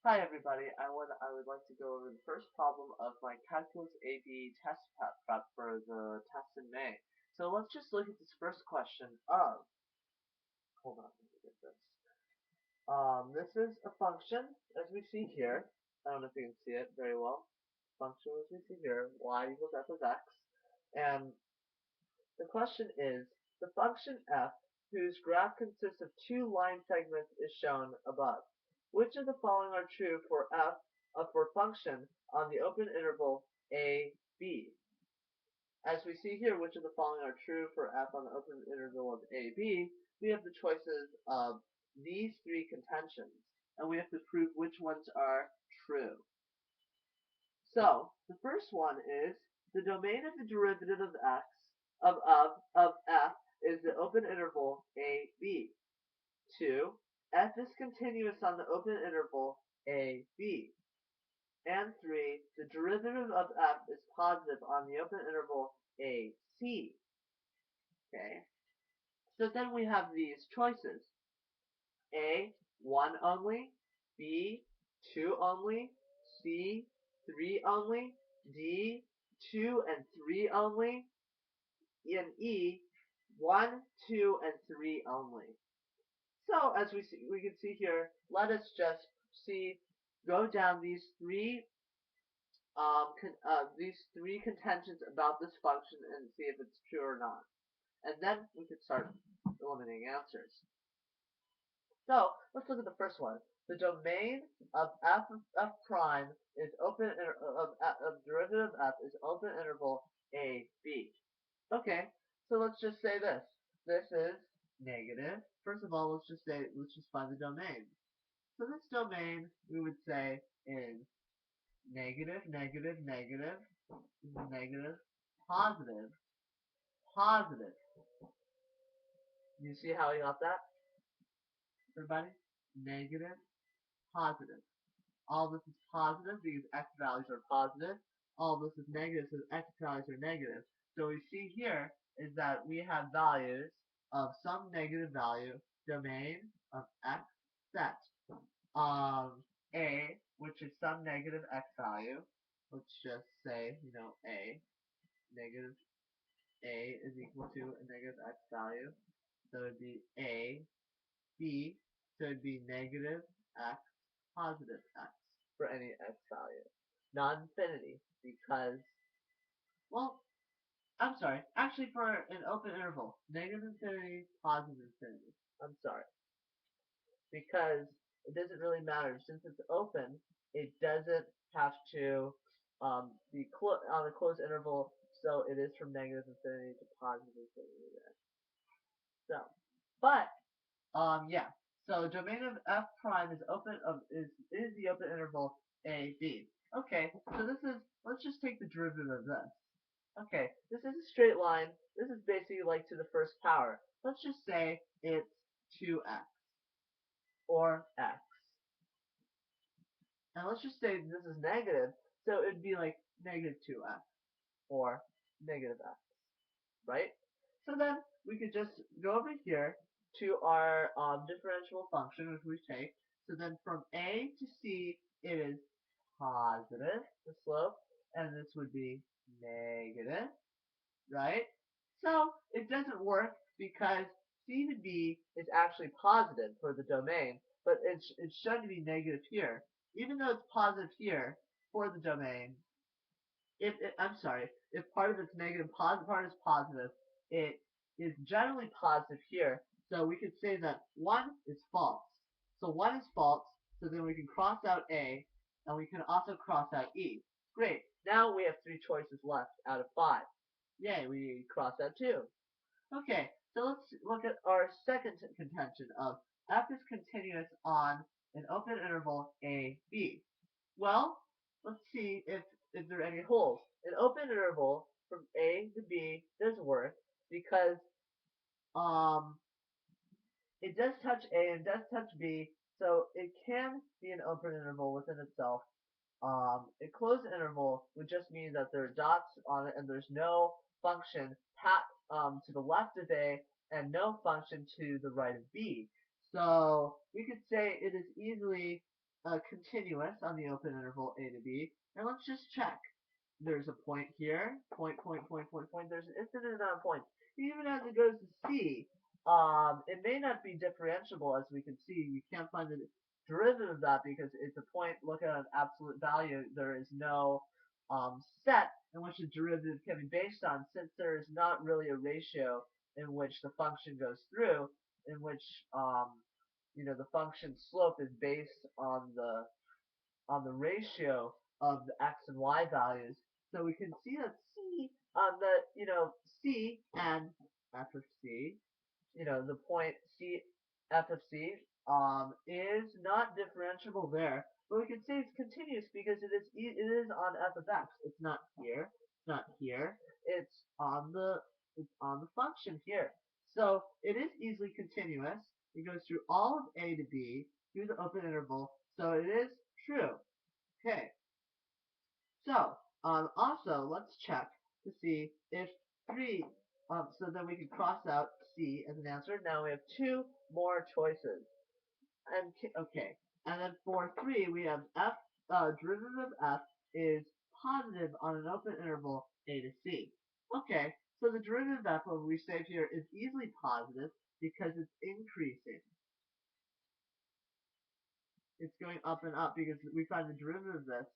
Hi everybody, I would like to go over the first problem of my Calculus AB test prep for the test in May. So let's just look at this first question of, hold on, let me get this. This is a function, as we see here. I don't know if you can see it very well. Function as we see here, y equals f of x. And the question is, the function f, whose graph consists of two line segments, is shown above. Which of the following are true for f for function on the open interval a, b? As we see here, which of the following are true for f on the open interval of a, b, we have the choices of these three contentions, and we have to prove which ones are true. So the first one is the domain of the derivative of x of f is the open interval a, b. 2. F is continuous on the open interval a, b. And 3. The derivative of f is positive on the open interval a, c. Okay. So then we have these choices. A, 1 only. B, 2 only. C, 3 only. D, 2 and 3 only. And E, 1, 2, and 3 only. So as we can see here, let us just go down these three contentions about this function and see if it's true or not. And then we can start eliminating answers. So let's look at the first one. The domain of f prime is of derivative of f is open interval a, b. Okay, so let's just say this. This is negative. First of all, let's just find the domain. So this domain, we would say, is negative, negative, negative, negative, positive, positive. You see how we got that, everybody? Negative, positive. All this is positive because x values are positive. All this is negative because x values are negative. So we see here is that we have values of some negative value, domain of x set a, which is some negative x value. Let's just say, a, negative a is equal to a negative x value. So it'd be a, b, so it'd be negative x, positive x for any x value. Non-infinity, because, well, I'm sorry, actually for an open interval, negative infinity, positive infinity. I'm sorry. Because it doesn't really matter. Since it's open, it doesn't have to be on a closed interval, so it is from negative infinity to positive infinity there. So, but yeah. So domain of f prime is is the open interval a, b. Okay, so let's just take the derivative of this. Okay, this is a straight line. This is basically like to the first power. Let's just say it's 2x or x. And let's just say this is negative, so it'd be like negative 2x or negative x, right? So then we could just go over here to our differentiable function, which we take. So then from a to c, it is positive, the slope, and this would be negative, right? So it doesn't work because c to b is actually positive for the domain, but it's shown to be negative here. Even though it's positive here for the domain, I'm sorry, if part of it's negative, part is positive, it is generally positive here. So we could say that 1 is false. So 1 is false, so then we can cross out A, and we can also cross out E. Great, now we have 3 choices left out of 5. Yay, we cross out 2. Okay, so let's look at our second contention of f is continuous on an open interval a, b. Well, let's see if there are any holes. An open interval from a to b does work because um it does touch a and does touch b, so it can be an open interval within itself. A closed interval would just mean that there are dots on it and there's no function to the left of A and no function to the right of B. So we could say it is easily continuous on the open interval a to b. And let's just check. There's a point here, point. There's an infinite amount of points. Even as it goes to c, it may not be differentiable, as we can see. You can't find the derivative of that because it's a point. Look at an absolute value. There is no set in which the derivative can be based on, since there is not really a ratio in which the function goes through, in which the function slope is based on the ratio of the x and y values. So we can see that C and f of c, the point C f of c is not differentiable there. But we can say it's continuous because it is on f of x. It's not here. It's not here. It's on the function here. So it is easily continuous. It goes through all of a to b through the open interval. So it is true. Okay. So also let's check to see if 3. So then we can cross out C as an answer. Now we have 2 more choices. And okay. And then for 3 we have f. Derivative of f is positive on an open interval a to c. Okay. So the derivative of f, what we save here, is easily positive because it's increasing. It's going up and up because we find the derivative of this.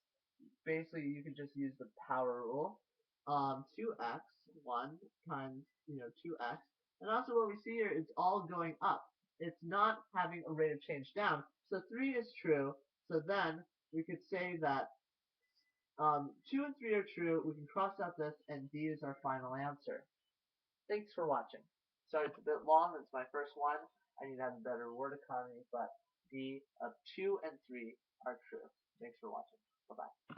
Basically, you can just use the power rule. 2x, 1 times, 2x. And also what we see here, it's all going up. It's not having a rate of change down. So 3 is true. So then we could say that 2 and 3 are true. We can cross out this, and D is our final answer. Thanks for watching. Sorry it's a bit long. It's my first one. I need to have a better word economy, but D of 2 and 3 are true. Thanks for watching. Bye-bye.